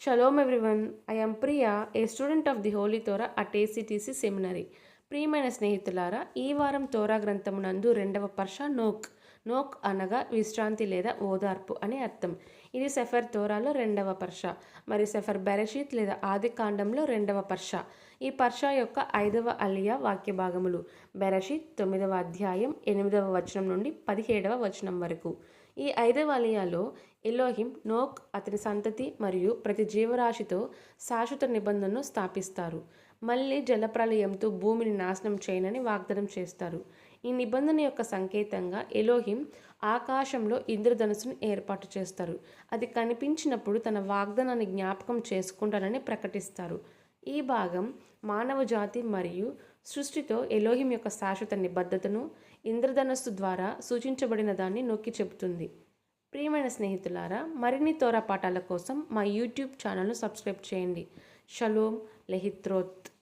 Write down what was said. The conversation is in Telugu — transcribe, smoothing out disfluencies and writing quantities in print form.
Shalom everyone. I am Priya, a student of the Holy Torah at ACTC Seminary. ప్రియమైన స్నేహితులారా, ఈ వారం తోరా గ్రంథమునందు రెండవ పర్ష నోక్ అనగా విశ్రాంతి లేదా ఓదార్పు అని అర్థం. ఇది సెఫర్ తోరాలో రెండవ పర్ష, మరి సెఫర్ బెరషీత్ లేదా ఆది కాండంలో రెండవ పర్ష. ఈ పర్ష యొక్క 5వ అలియా వాక్య భాగములు బెరషీత్ 9వ అధ్యాయం 8వ వచనం నుండి 17వ వచనం వరకు. ఈ 5వ అలియాలో ఎలోహిం నోక్, అతని సంతతి మరియు ప్రతి జీవరాశితో శాశ్వత నిబంధనను స్థాపిస్తారు. మళ్ళీ జలప్రలయంతో భూమిని నాశనం చేయనని వాగ్దానం చేస్తారు. ఈ నిబంధన యొక్క సంకేతంగా ఎలోహిం ఆకాశంలో ఇంద్రధనుసును ఏర్పాటు చేస్తారు. అది కనిపించినప్పుడు తన వాగ్దానాన్ని జ్ఞాపకం చేసుకుంటానని ప్రకటిస్తారు. ఈ భాగం మానవ జాతి మరియు సృష్టితో ఎలోహిం యొక్క శాశ్వత నిబద్ధతను ఇంద్రధనస్సు ద్వారా సూచించబడిన దాన్ని నొక్కి చెబుతుంది. ప్రియమైన స్నేహితులారా, మరిన్ని తోరా పాఠాల కోసం మా యూట్యూబ్ ఛానల్ను సబ్స్క్రైబ్ చేయండి. షలోమ్ లెహిత్రోత్.